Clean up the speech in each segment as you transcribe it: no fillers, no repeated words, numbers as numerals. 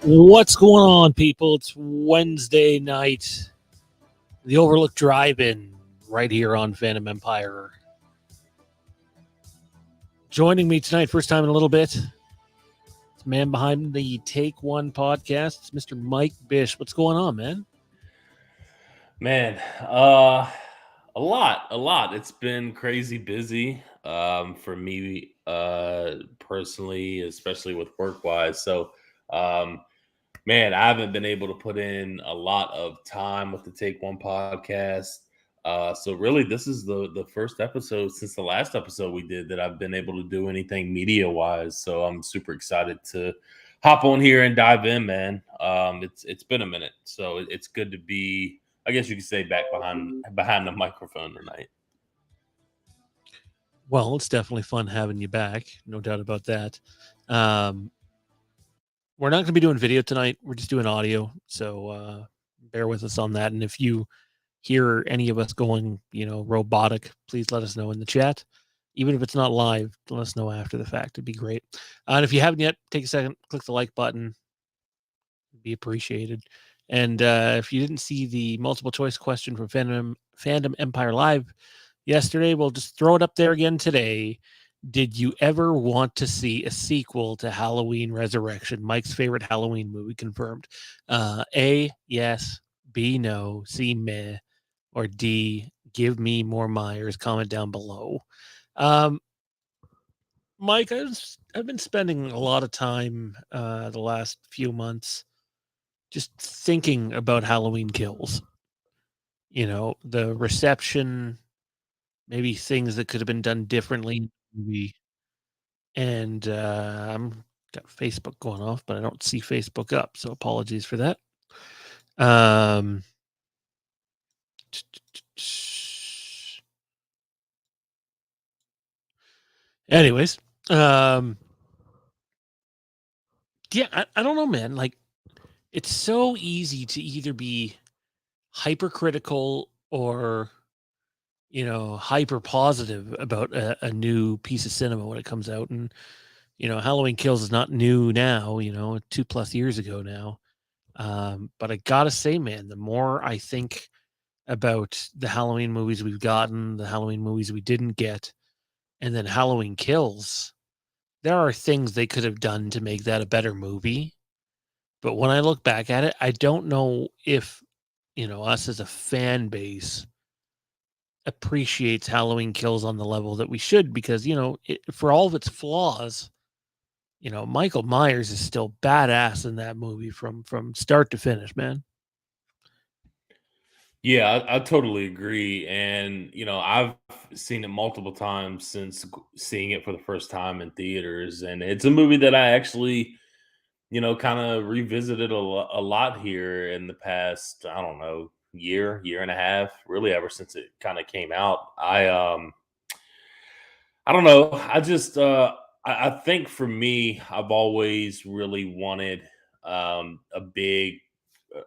What's going on, people? It's Wednesday night. The Overlook Drive In right here on Phantom Empire. Joining me tonight, first time in a little bit, it's the man behind the Take One podcast. It's Mr. Mike Bish. What's going on, man? Man, a lot. It's been crazy busy for me personally, especially with work wise. So, um, man, I haven't been able to put in a lot of time with the Take One podcast. So really, this is the first episode since the last episode we did that I've been able to do anything media wise. So I'm super excited to hop on here and dive in, man. It's been a minute, so it's good to be. I guess you could say back behind the microphone tonight. Well, it's definitely fun having you back. No doubt about that. Um, we're not going to be doing video tonight. We're just doing audio. So bear with us on that. And if you hear any of us going, robotic, please let us know in the chat. Even if it's not live, let us know after the fact. It'd be great. And if you haven't yet, take a second, click the like button. It'd be appreciated. And if you didn't see the multiple choice question from Fandom Empire Live yesterday, we'll just throw it up there again today. Did you ever want to see a sequel to Halloween Resurrection? Mike's favorite Halloween movie confirmed. A, yes. B, no. C, meh. Or D, give me more Myers? Comment down below. Mike, I've been spending a lot of time the last few months just thinking about Halloween Kills. The reception, maybe things that could have been done differently in the movie. And I'm got Facebook going off, but I don't see Facebook up, so apologies for that. Anyways, yeah, I don't know, man. Like, it's so easy to either be hypercritical or hyper positive about a new piece of cinema when it comes out. And Halloween Kills is not new now, 2+ years ago now. But I gotta say, man, the more I think about the Halloween movies we've gotten, the Halloween movies we didn't get, and then Halloween Kills, there are things they could have done to make that a better movie. But when I look back at it, I don't know if us as a fan base appreciates Halloween Kills on the level that we should, because for all of its flaws, Michael Myers is still badass in that movie from start to finish, man. Yeah, I totally agree, and I've seen it multiple times since seeing it for the first time in theaters, and it's a movie that I actually kind of revisited a lot here in the past, I don't know, year and a half, really ever since it kind of came out. I don't know. I think for me, I've always really wanted a big,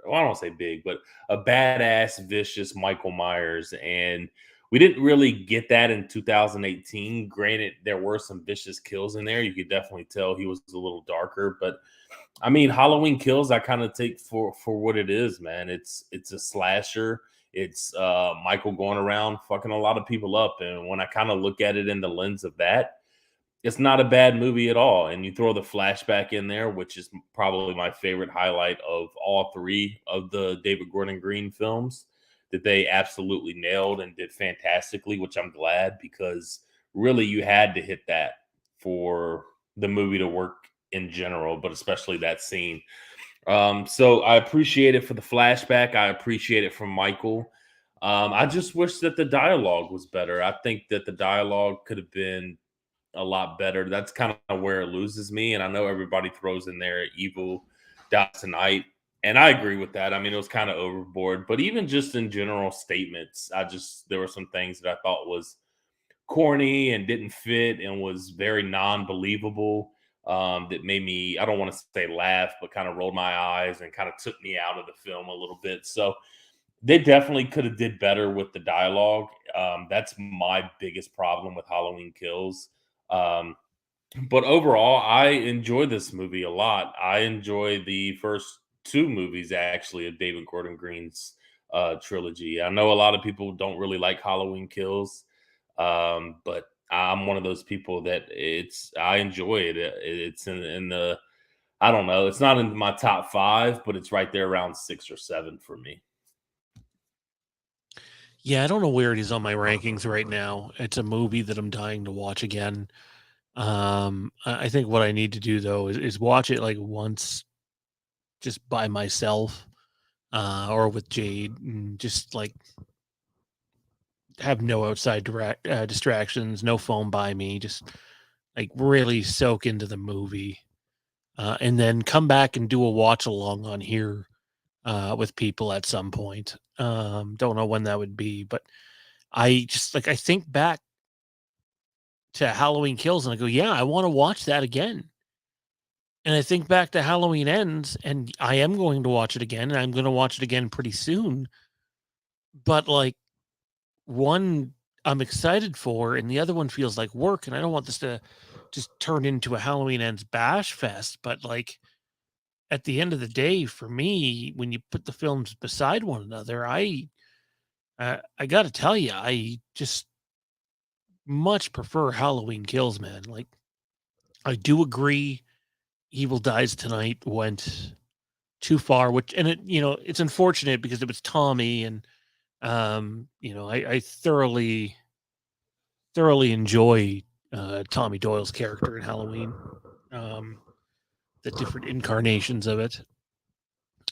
well, I don't want to say big, but a badass, vicious Michael Myers. And we didn't really get that in 2018. Granted, there were some vicious kills in there. You could definitely tell he was a little darker, but I mean, Halloween Kills, I kind of take for what it is, man. It's a slasher. It's Michael going around fucking a lot of people up, and when I kind of look at it in the lens of that, it's not a bad movie at all. And you throw the flashback in there, which is probably my favorite highlight of all three of the David Gordon Green films that they absolutely nailed and did fantastically, which I'm glad, because really you had to hit that for the movie to work in general, but especially that scene. So I appreciate it for the flashback. I appreciate it from Michael. I just wish that the dialogue was better. I think that the dialogue could have been a lot better. That's kind of where it loses me. And I know everybody throws in there evil dies tonight. And I agree with that. I mean, it was kind of overboard, but even just in general statements, there were some things that I thought was corny and didn't fit and was very non-believable, that made me, I don't want to say laugh, but kind of rolled my eyes and kind of took me out of the film a little bit. So they definitely could have did better with the dialogue. That's my biggest problem with Halloween Kills. Um, But overall, I enjoy this movie a lot. I enjoy the first two movies actually of David Gordon Green's trilogy. I know a lot of people don't really like Halloween Kills, but I'm one of those people that I enjoy it. It's in the I don't know. It's not in my top five, but it's right there around six or seven for me. Yeah, I don't know where it is on my rankings right now. It's a movie that I'm dying to watch again. I think what I need to do though is watch it like once just by myself, or with Jade, and just like have no outside distractions, no phone by me, just like really soak into the movie, and then come back and do a watch along on here with people at some point. Don't know when that would be, but I just like I think back to Halloween Kills and I go, yeah, I want to watch that again. And I think back to Halloween Ends, and I am going to watch it again, and I'm going to watch it again pretty soon. But like one I'm excited for, and the other one feels like work, and I don't want this to just turn into a Halloween Ends bash fest. But like at the end of the day, for me, when you put the films beside one another, I got to tell you, I just much prefer Halloween Kills, man. Like I do agree, Evil Dies Tonight went too far, which and it it's unfortunate because it was Tommy and I thoroughly enjoy Tommy Doyle's character in Halloween, um, the different incarnations of it.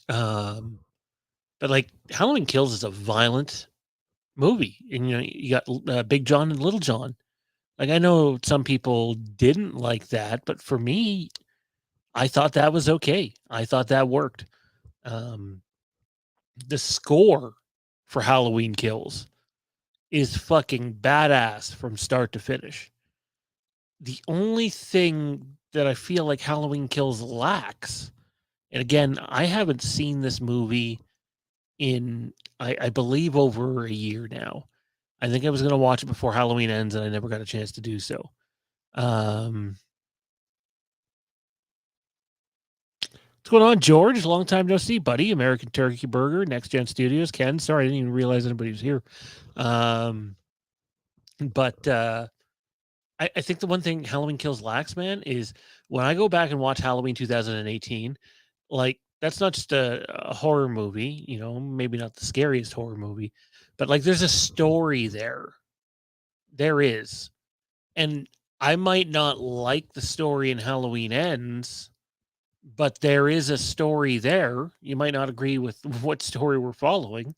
Um, but like Halloween Kills is a violent movie, and you got Big John and Little John. Like I know some people didn't like that, but for me, I thought that was okay. I thought that worked. Um, the score for Halloween Kills is fucking badass from start to finish. The only thing that I feel like Halloween Kills lacks, and again, I haven't seen this movie in, I believe, over a year now. I think I was going to watch it before Halloween Ends, and I never got a chance to do so. Um, what's going on, George? Long time no see, buddy. American Turkey Burger, Next Gen Studios. Ken, sorry, I didn't even realize anybody was here. Um, but I think the one thing Halloween Kills lacks, man, is when I go back and watch Halloween 2018, like that's not just a horror movie, maybe not the scariest horror movie, but like there's a story there. There is. And I might not like the story in Halloween Ends, but there is a story there. You might not agree with what story we're following.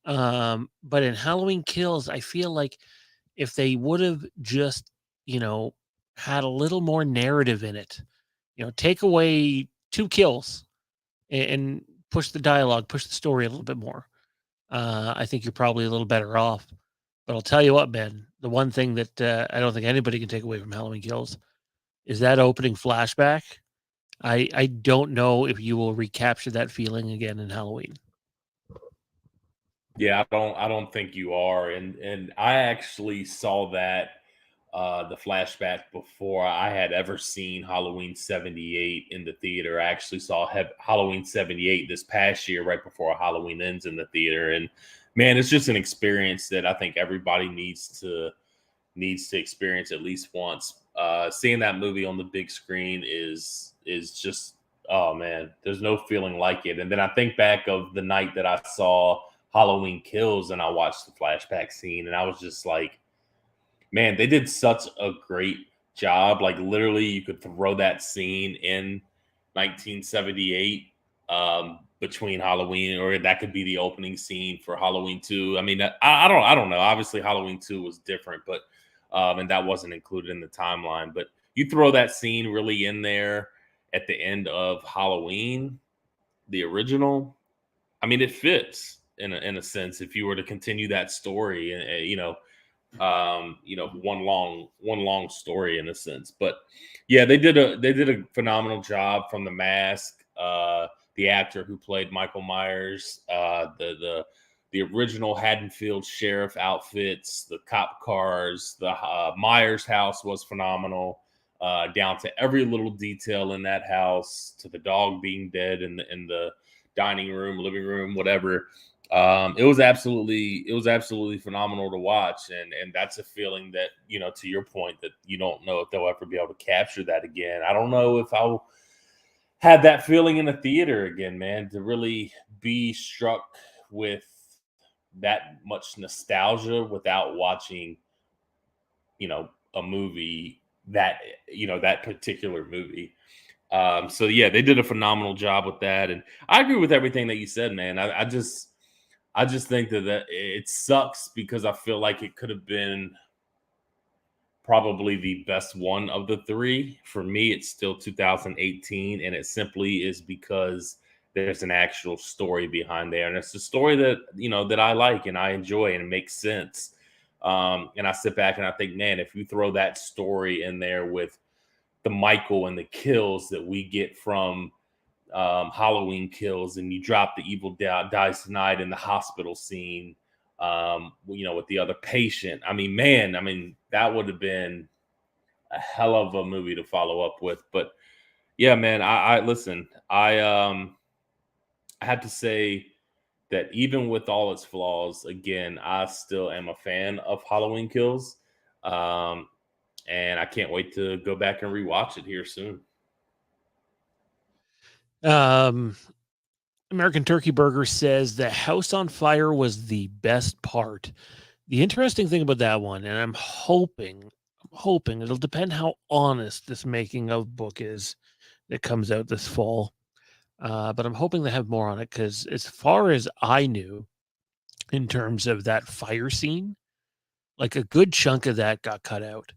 But in Halloween Kills, I feel like if they would have just, you know, had a little more narrative in it, take away two kills and push the dialogue, push the story a little bit more. I think you're probably a little better off. But I'll tell you what, man, the one thing that I don't think anybody can take away from Halloween Kills is that opening flashback. I don't know if you will recapture that feeling again in Halloween. Yeah, I don't think you are. And I actually saw that the flashback before I had ever seen Halloween 78 in the theater. I actually saw Halloween 78 this past year right before Halloween Ends in the theater. And man, it's just an experience that I think everybody needs to experience at least once. Seeing that movie on the big screen is just, oh man, there's no feeling like it. And then I think back of the night that I saw Halloween Kills and I watched the flashback scene and I was just like, man, they did such a great job. Like literally, you could throw that scene in 1978 between Halloween, or that could be the opening scene for Halloween 2. I mean, I don't know. Obviously, Halloween 2 was different, but and that wasn't included in the timeline. But you throw that scene really in there at the end of Halloween, the original. I mean, it fits in a sense if you were to continue that story, and one long story in a sense. But yeah, they did a phenomenal job from the mask, the actor who played Michael Myers, the original Haddonfield sheriff outfits, the cop cars, the Myers house was phenomenal. down to every little detail in that house, to the dog being dead in the dining room, living room, whatever. It was absolutely phenomenal to watch, and that's a feeling that, to your point, that you don't know if they'll ever be able to capture that again. I don't know if I'll have that feeling in a theater again, man, to really be struck with that much nostalgia without watching, a movie that that particular movie. So yeah, they did a phenomenal job with that, and I agree with everything that you said, man. I just think that it sucks because I feel like it could have been probably the best one of the three. For me, it's still 2018, and it simply is because there's an actual story behind there, and it's a story that that I like and I enjoy, and it makes sense. And I sit back and I think, man, if you throw that story in there with the Michael and the kills that we get from Halloween Kills, and you drop the dies tonight in the hospital scene, with the other patient. I mean, man, that would have been a hell of a movie to follow up with. But yeah, man, I listen. I had to say that even with all its flaws, again, I still am a fan of Halloween Kills, um, and I can't wait to go back and rewatch it here soon. Um, American Turkey Burger says the house on fire was the best part. The interesting thing about that one, and I'm hoping it'll depend how honest this making of book is that comes out this fall. But I'm hoping they have more on it because, as far as I knew, in terms of that fire scene, like a good chunk of that got cut out.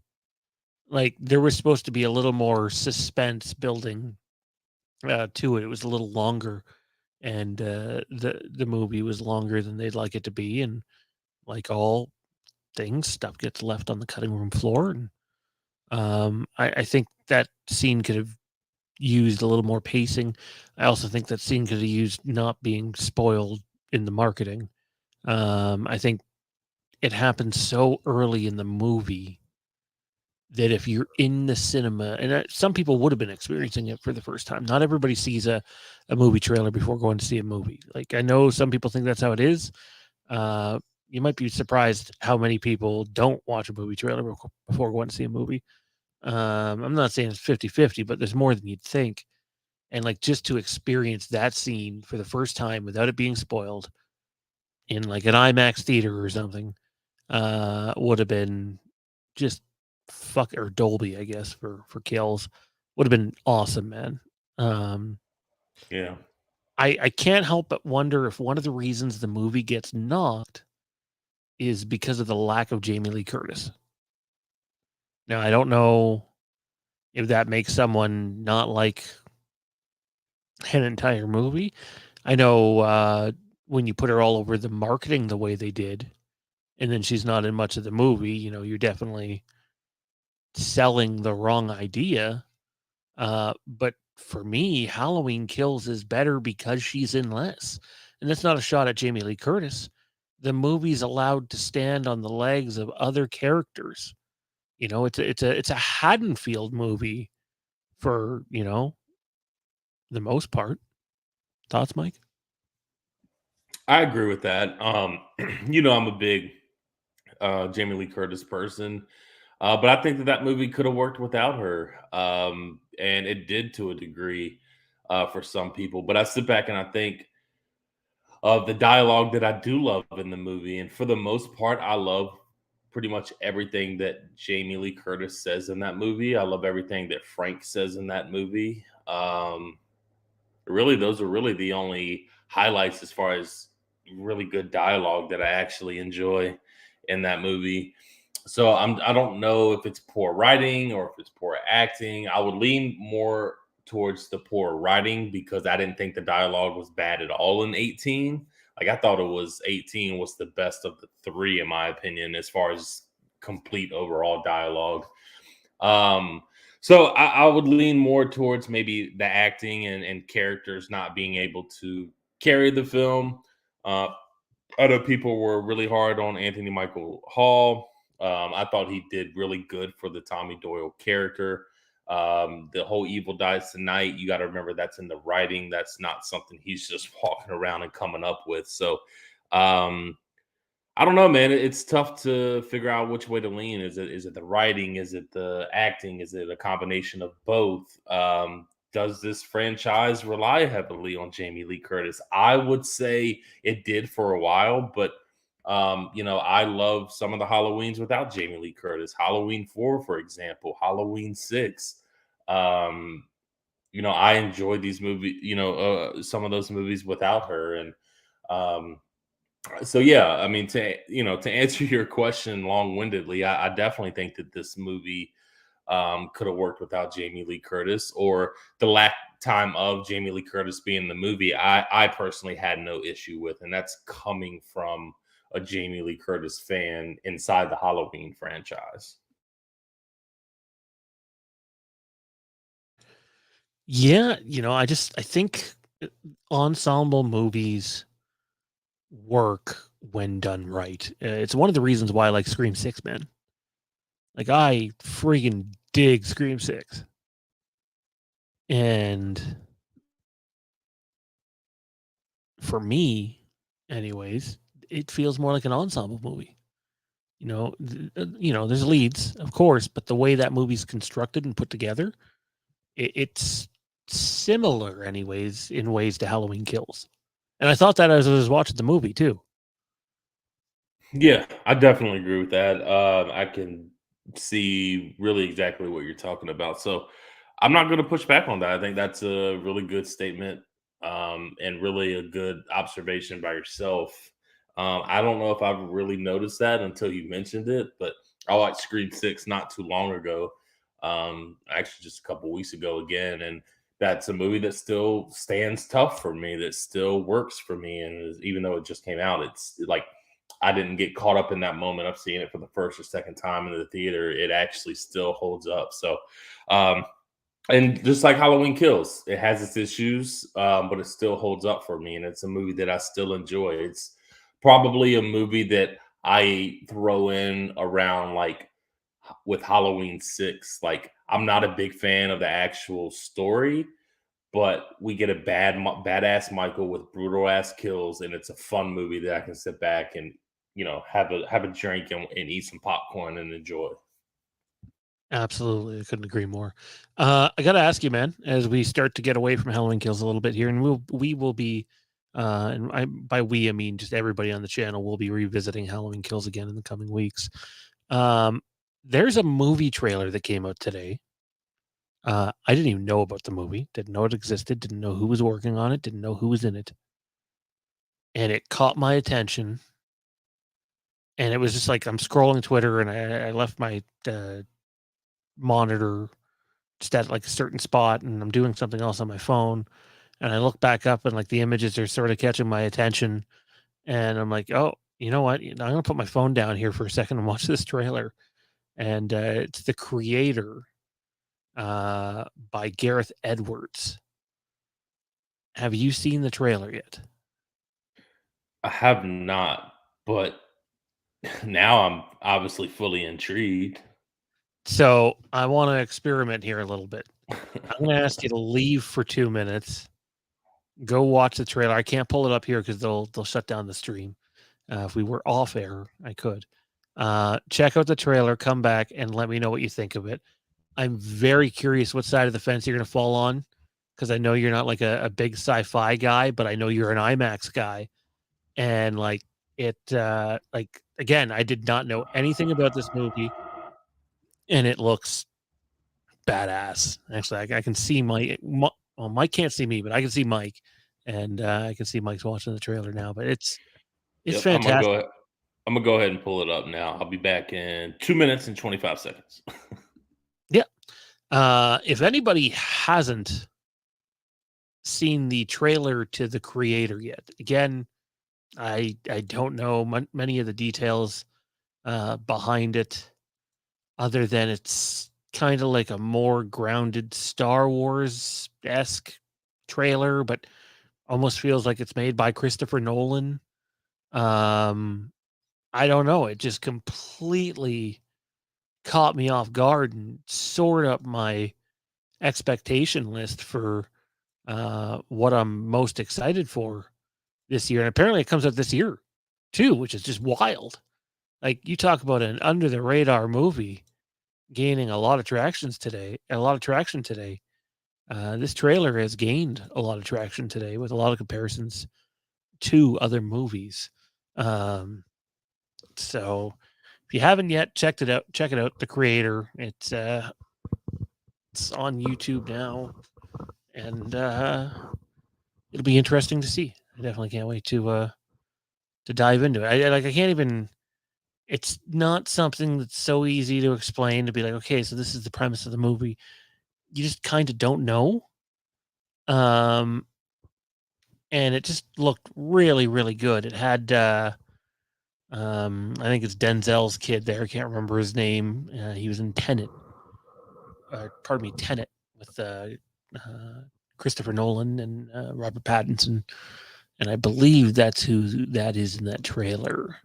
Like there was supposed to be a little more suspense building to it. It was a little longer, and the movie was longer than they'd like it to be. And like all things, stuff gets left on the cutting room floor. And I think that scene could have used a little more pacing. I also think that scene could have used not being spoiled in the marketing. I think it happened so early in the movie that if you're in the cinema, and some people would have been experiencing it for the first time. Not everybody sees a movie trailer before going to see a movie. Like I know some people think that's how it is. Uh, you might be surprised how many people don't watch a movie trailer before going to see a movie. I'm not saying it's 50-50, but there's more than you'd think. And like just to experience that scene for the first time without it being spoiled in like an IMAX theater or something, would have been just fuck or Dolby, I guess, for kills. Would have been awesome, man. Um, Yeah. I can't help but wonder if one of the reasons the movie gets knocked is because of the lack of Jamie Lee Curtis. Now, I don't know if that makes someone not like an entire movie. I know when you put her all over the marketing the way they did, and then she's not in much of the movie, you're definitely selling the wrong idea. But for me, Halloween Kills is better because she's in less. And that's not a shot at Jamie Lee Curtis. The movie's allowed to stand on the legs of other characters. It's a Haddonfield movie for, the most part. Thoughts, Mike? I agree with that. I'm a big Jamie Lee Curtis person, but I think that movie could have worked without her, and it did to a degree for some people. But I sit back and I think of the dialogue that I do love in the movie, and for the most part, I love pretty much everything that Jamie Lee Curtis says in that movie. I love everything that Frank says in that movie. Really, those are really the only highlights as far as really good dialogue that I actually enjoy in that movie. So I don't know if it's poor writing or if it's poor acting. I would lean more towards the poor writing because I didn't think the dialogue was bad at all in 18. Like I thought it was 18 was the best of the three in my opinion as far as complete overall dialogue. Um, so I would lean more towards maybe the acting and characters not being able to carry the film. Uh, Other people were really hard on Anthony Michael Hall. I thought he did really good for the Tommy Doyle character. The whole evil dies tonight. You got to remember that's in the writing. That's not something he's just walking around and coming up with. So, um, I don't know, man. It's tough to figure out which way to lean. Is it the writing? Is it the acting? Is it a combination of both? Does this franchise rely heavily on Jamie Lee Curtis? I would say it did for a while, but I love some of the Halloweens without Jamie Lee Curtis. Halloween 4, for example, Halloween 6. Um, I enjoyed these movies, some of those movies without her. And um so yeah, I mean, to answer your question long-windedly, I definitely think that this movie could have worked without Jamie Lee Curtis, or the lack time of Jamie Lee Curtis being in the movie. I personally had no issue with, and that's coming from a Jamie Lee Curtis fan inside the Halloween franchise. Yeah, I think ensemble movies work when done right. It's one of the reasons why I like Scream 6, man. Like, I freaking dig Scream 6. And for me, anyways, it feels more like an ensemble movie. There's leads, of course, but the way that movie's constructed and put together, it's similar, anyways, in ways to Halloween Kills. And I thought that as I was watching the movie too. Yeah, I definitely agree with that. I can see really exactly what you're talking about. So I'm not going to push back on that. I think that's a really good statement, and really a good observation by yourself. I don't know if I've really noticed that until you mentioned it, but I watched Scream 6 not too long ago, actually just a couple weeks ago again. And that's a movie that still stands tough for me, that still works for me. And even though it just came out, it's like, I didn't get caught up in that moment of seeing it for the first or second time in the theater. It actually still holds up. So, um, and just like Halloween Kills, it has its issues, but it still holds up for me. And it's a movie that I still enjoy. It's probably a movie that I throw in around like with Halloween 6. Like, I'm not a big fan of the actual story, but we get a badass Michael with brutal ass kills, and it's a fun movie that I can sit back and have a drink and eat some popcorn and enjoy. Absolutely, I couldn't agree more. I got to ask you, man, as we start to get away from Halloween Kills a little bit here, and we will be, and by we I mean just everybody on the channel will be revisiting Halloween Kills again in the coming weeks. Um, there's a movie trailer that came out today. I didn't even know about the movie, didn't know it existed, didn't know who was working on it, didn't know who was in it, and it caught my attention. And it was just like I'm scrolling Twitter, and I left my monitor just at like a certain spot, and I'm doing something else on my phone, and I look back up, and like the images are sort of catching my attention, and I'm like, oh, you know what? I'm gonna put my phone down here for a second and watch this trailer. And it's The Creator by Gareth Edwards. Have you seen the trailer yet? I have not, but now I'm obviously fully intrigued. So I want to experiment here a little bit. I'm going to ask you to leave for 2 minutes. Go watch the trailer. I can't pull it up here because they'll shut down the stream. If we were off air, I could. Check out the trailer. Come back and let me know what you think of it. I'm very curious what side of the fence you're going to fall on, because I know you're not like a big sci-fi guy, but I know you're an IMAX guy. And like like again, I did not know anything about this movie, and it looks badass. Actually, I can see well, Mike can't see me, but I can see Mike, and I can see Mike's watching the trailer now. But it's Yep, I'm gonna fantastic. go. I'm gonna go ahead and pull it up now. I'll be back in 2 minutes and 25 seconds. Yeah. If anybody hasn't seen the trailer to The Creator yet, again, I don't know many of the details behind it, other than it's kind of like a more grounded Star Wars esque trailer, but almost feels like it's made by Christopher Nolan. Um, I don't know. It just completely caught me off guard and soared up my expectation list for what I'm most excited for this year. And apparently it comes out this year too, which is just wild. Like you talk about an under the radar movie gaining a lot of traction today. This trailer has gained a lot of traction today with a lot of comparisons to other movies. Um, so if you haven't yet checked it out, check it out. The Creator. It's on YouTube now, and it'll be interesting to see. I definitely can't wait to dive into it. I can't even. It's not something that's so easy to explain to be like, okay, so this is the premise of the movie. You just kind of don't know. Um, and it just looked really, really good. It had, I think it's Denzel's kid there. I can't remember his name. He was in Tenet. Pardon me, Tenet with Christopher Nolan and Robert Pattinson, and I believe that's who that is in that trailer.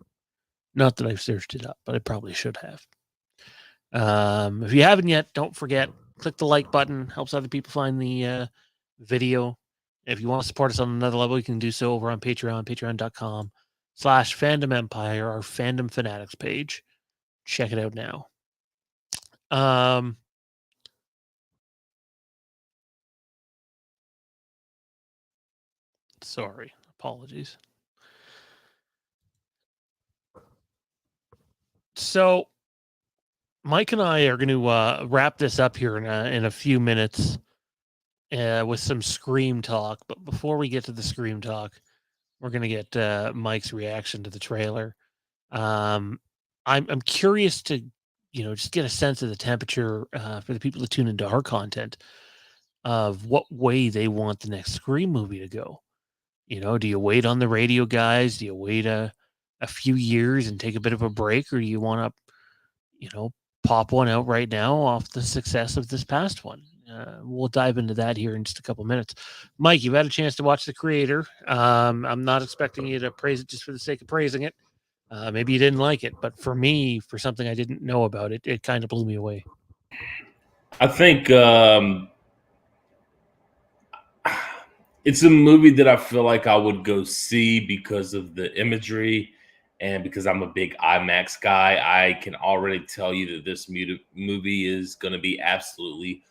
Not that I've searched it up, but I probably should have. If you haven't yet, don't forget, click the like button. Helps other people find the video. If you want to support us on another level, you can do so over on Patreon, patreon.com/Fandom Empire, our Fandom Fanatics page. Check it out now. Sorry, apologies. So, Mike and I are going to wrap this up here in a few minutes with some Scream talk. But before we get to the Scream talk, we're going to get Mike's reaction to the trailer. I'm curious to, just get a sense of the temperature for the people that tune into our content of what way they want the next Scream movie to go. Do you wait on the radio guys? Do you wait a few years and take a bit of a break, or do you want to, pop one out right now off the success of this past one? We'll dive into that here in just a couple minutes. Mike, you've had a chance to watch The Creator. I'm not expecting you to praise it just for the sake of praising it. Maybe you didn't like it, but for me, for something I didn't know about it, it kind of blew me away. I think it's a movie that I feel like I would go see because of the imagery and because I'm a big IMAX guy. I can already tell you that this movie is going to be absolutely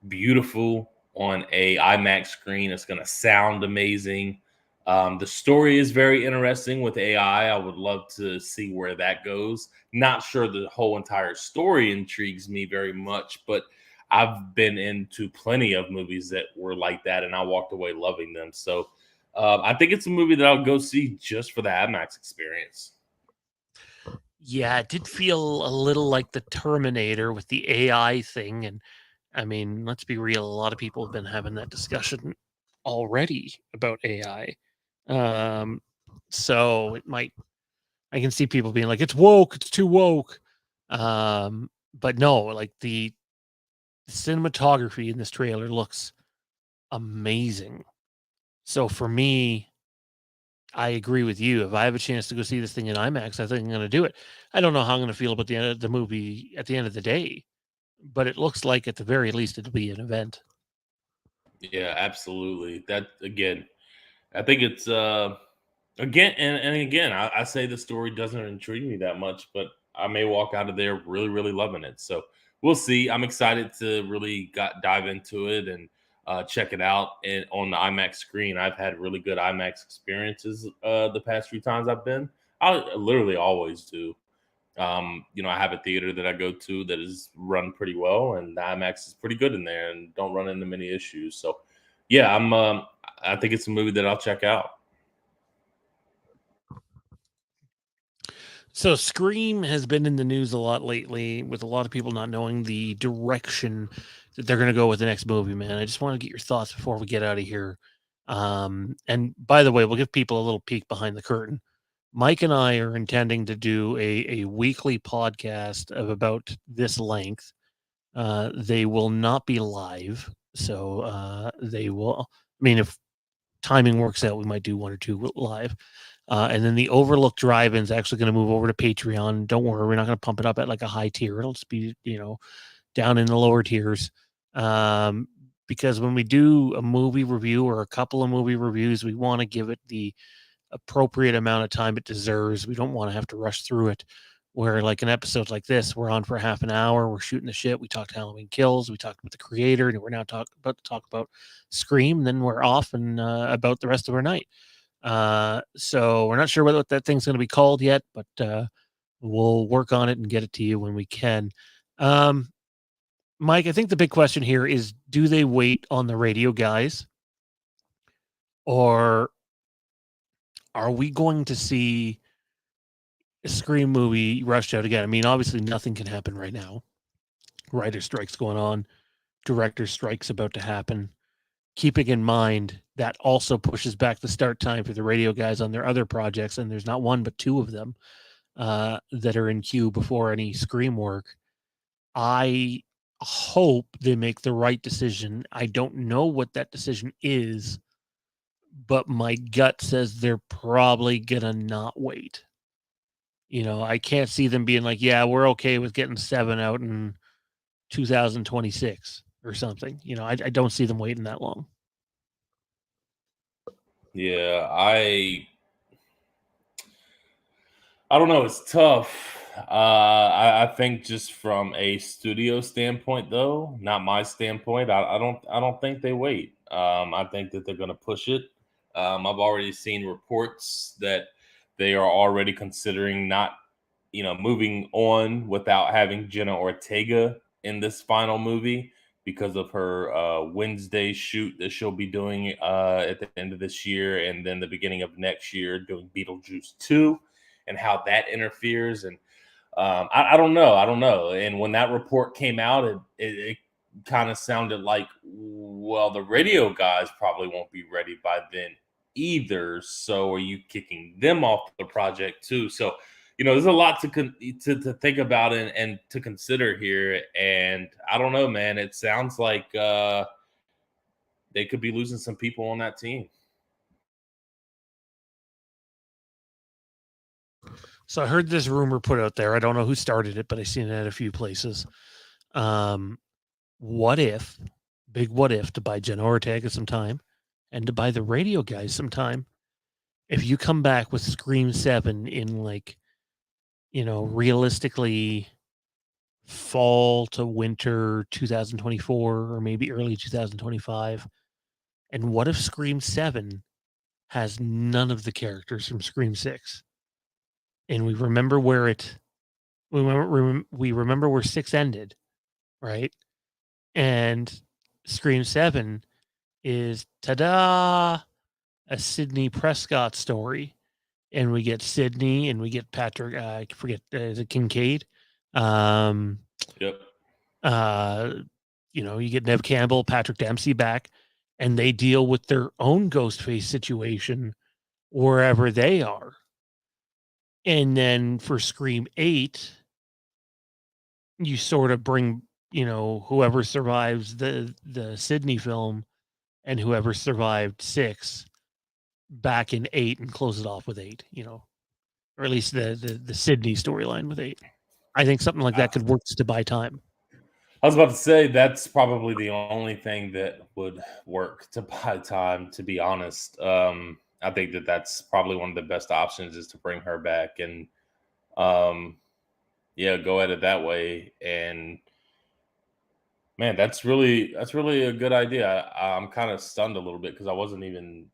beautiful on a IMAX screen. It's going to sound amazing. The story is very interesting with AI. I would love to see where that goes. Not sure the whole entire story intrigues me very much, but I've been into plenty of movies that were like that, and I walked away loving them. So I think it's a movie that I'll go see just for the IMAX experience. Yeah, it did feel a little like the Terminator with the AI thing. And I mean, let's be real, a lot of people have been having that discussion already about AI. Um, so I can see people being like, it's woke, it's too woke. But no, like the cinematography in this trailer looks amazing. So for me, I agree with you. If I have a chance to go see this thing in IMAX, I think I'm going to do it. I don't know how I'm going to feel about the end of the movie at the end of the day, but it looks like at the very least it'll be an event. Yeah, absolutely. That again, I think it's again and again, I say the story doesn't intrigue me that much, but I may walk out of there really, really loving it. So we'll see. I'm excited to really dive into it and check it out and on the IMAX screen. I've had really good IMAX experiences the past few times I've been. I literally always do. I have a theater that I go to that is run pretty well, and the IMAX is pretty good in there, and don't run into many issues. So, yeah, I think it's a movie that I'll check out. So Scream has been in the news a lot lately with a lot of people not knowing the direction that they're going to go with the next movie, man. I just want to get your thoughts before we get out of here. And by the way, we'll give people a little peek behind the curtain. Mike and I are intending to do a weekly podcast of about this length. They will not be live. So they will, I mean, if timing works out, we might do one or two live. And then the Overlook Drive In is actually going to move over to Patreon. Don't worry, we're not going to pump it up at like a high tier. It'll just be, down in the lower tiers. Um, because when we do a movie review or a couple of movie reviews, we want to give it the appropriate amount of time it deserves. We don't want to have to rush through it. Where like an episode like this, we're on for half an hour, we're shooting the shit. We talked Halloween Kills, we talked about the creator, and we're now talk about Scream. And then we're off and about the rest of our night. So we're not sure what that thing's going to be called yet, but we'll work on it and get it to you when we can. Um, Mike, I think the big question here is: do they wait on the radio guys, or are we going to see a Scream movie rushed out again? I mean, obviously, nothing can happen right now. Writer strikes going on, director strikes about to happen. Keeping in mind that also pushes back the start time for the radio guys on their other projects, and there's not one but two of them that are in queue before any Scream work. I hope they make the right decision. I don't know what that decision is, but my gut says they're probably gonna not wait. I can't see them being like, yeah, we're okay with getting 7 out in 2026 or something. I don't see them waiting that long. Yeah, I don't know. It's tough. I think just from a studio standpoint, though, not my standpoint, I don't think they wait. I think that they're going to push it. I've already seen reports that they are already considering not, moving on without having Jenna Ortega in this final movie because of her Wednesday shoot that she'll be doing at the end of this year and then the beginning of next year doing Beetlejuice 2 and how that interferes. And I don't know. I don't know. And when that report came out, it kind of sounded like, well, the radio guys probably won't be ready by then either. So are you kicking them off the project too? So, there's a lot to think about and to consider here. And I don't know, man. It sounds like they could be losing some people on that team. So I heard this rumor put out there. I don't know who started it, but I seen it at a few places. Um, what if, big what if, to buy Jenna Ortega some time and to buy the radio guys some time, if you come back with Scream 7 in like, realistically fall to winter 2024 or maybe early 2025. And what if Scream 7 has none of the characters from Scream 6? And we remember where 6 ended, right? And Scream 7 is ta-da, a Sidney Prescott story. And we get Sydney and we get Patrick, I forget, is it Kincaid? Um, Yep. you get Nev Campbell, Patrick Dempsey back, and they deal with their own Ghostface situation wherever they are. And then for Scream 8, you sort of bring, whoever survives the Sydney film and whoever survived 6 back in 8 and close it off with 8, or at least the Sydney storyline with 8. I think something like that could work just to buy time. I was about to say that's probably the only thing that would work to buy time, to be honest. I think that that's probably one of the best options is to bring her back and, um, yeah, go at it that way. And man, that's really a good idea. I'm kind of stunned a little bit because I wasn't even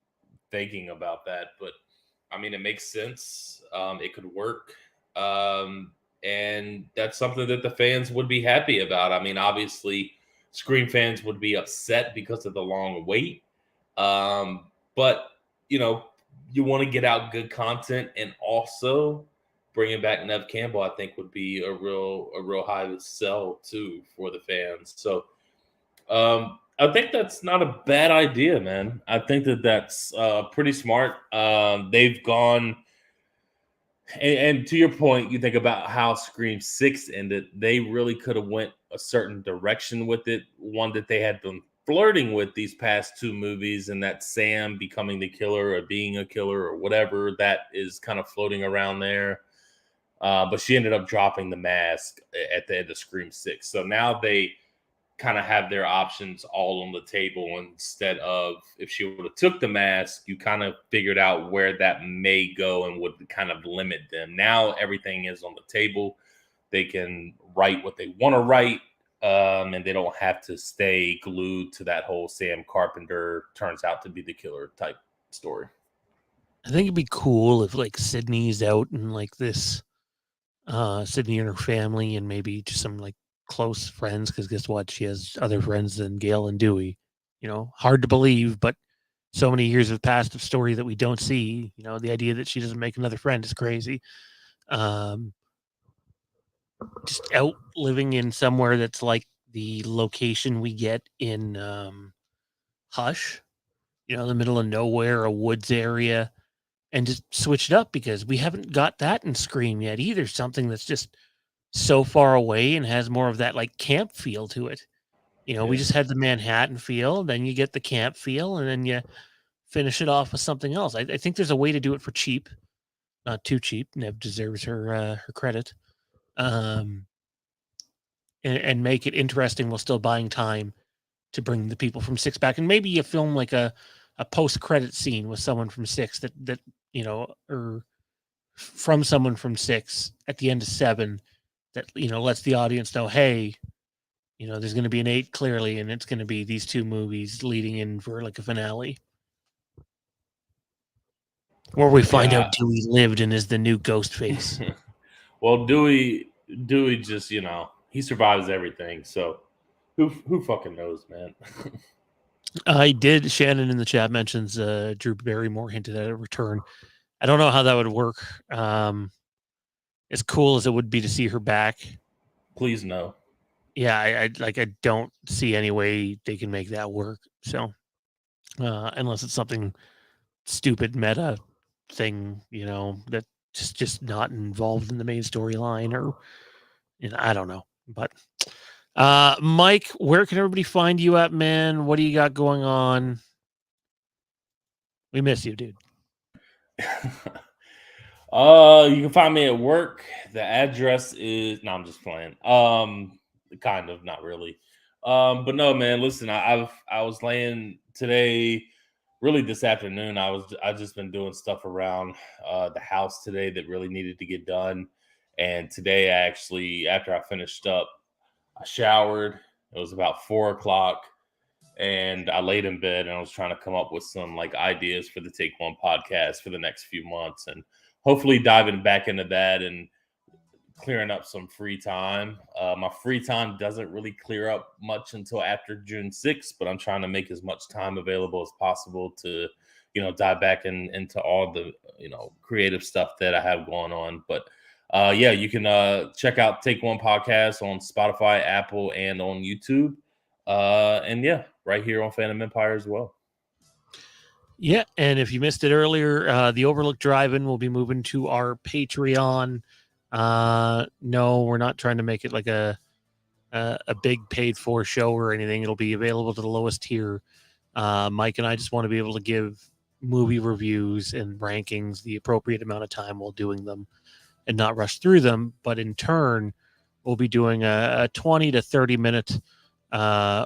thinking about that, but I mean, it makes sense. It could work. Um, and that's something that the fans would be happy about. I mean, obviously, Scream fans would be upset because of the long wait. But, you know, you want to get out good content and also bringing back Nev Campbell, I think would be a real high sell too for the fans. So, I think that's not a bad idea, man. I think that that's pretty smart. They've gone, and to your point, you think about how Scream 6 ended. They really could have went a certain direction with it. One that they had been flirting with these past two movies, and that Sam becoming the killer or being a killer or whatever that is kind of floating around there. But she ended up dropping the mask at the end of Scream 6. So now they kind of have their options all on the table instead of if she would have took the mask, you kind of figured out where that may go and would kind of limit them. Now everything is on the table. They can write what they want to write, and they don't have to stay glued to that whole Sam Carpenter turns out to be the killer type story. I think it'd be cool if like Sydney's out and like this Sydney and her family and maybe just some like close friends, because guess what? She has other friends than Gail and Dewey. Hard to believe, but so many years have passed of story that we don't see. The idea that she doesn't make another friend is crazy. Just out living in somewhere that's like the location we get in Hush, in the middle of nowhere, a woods area, and just switch it up because we haven't got that in Scream yet either. Something that's just so far away and has more of that like camp feel to it. We just had the Manhattan feel, then you get the camp feel, and then you finish it off with something else. I think there's a way to do it for cheap, not too cheap. Nev deserves her credit, and make it interesting while still buying time to bring the people from 6 back. And maybe you film like a post credit scene with someone from 6 that or from someone from 6 at the end of 7 that lets the audience know, hey, there's going to be an 8 clearly, and it's going to be these 2 movies leading in for like a finale. Where we find out Dewey lived and is the new Ghostface. Well, Dewey just, he survives everything. So who fucking knows, man? I did. Shannon in the chat mentions Drew Barrymore hinted at a return. I don't know how that would work. As cool as it would be to see her back. Please no. Yeah, I don't see any way they can make that work. So, unless it's something stupid meta thing, that just not involved in the main storyline, or I don't know. But Mike, where can everybody find you at, man? What do you got going on? We miss you, dude. You can find me at work. The address is I'm just playing. Kind of, not really. But no, man, listen, I was laying today, really this afternoon. I just been doing stuff around the house today that really needed to get done. And today after I finished up, I showered. It was about 4:00. And I laid in bed and I was trying to come up with some like ideas for the Take One podcast for the next few months, and hopefully diving back into that and clearing up some free time. My free time doesn't really clear up much until after June 6th, but I'm trying to make as much time available as possible to, dive back into all the, creative stuff that I have going on. But yeah, you can check out Take One podcast on Spotify, Apple, and on YouTube. And yeah, right here on Phantom Empire as well. Yeah, and if you missed it earlier, the Overlook Drive In will be moving to our Patreon. No, we're not trying to make it like a big paid for show or anything. It'll be available to the lowest tier. Mike and I just want to be able to give movie reviews and rankings the appropriate amount of time while doing them and not rush through them. But in turn, we'll be doing a 20 to 30 minute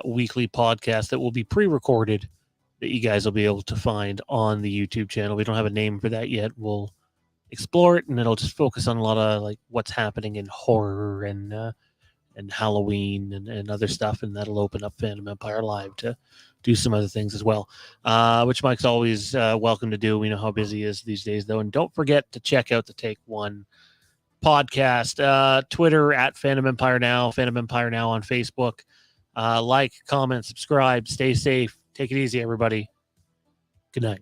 weekly podcast that will be pre-recorded that you guys will be able to find on the YouTube channel. We don't have a name for that yet. We'll explore it, and it'll just focus on a lot of like what's happening in horror and Halloween and other stuff, and that'll open up Phantom Empire Live to do some other things as well, which Mike's always welcome to do. We know how busy he is these days, though. And don't forget to check out the Take One podcast, Twitter at Phantom Empire Now, Phantom Empire Now on Facebook. Like, comment, subscribe, stay safe. Take it easy, everybody. Good night.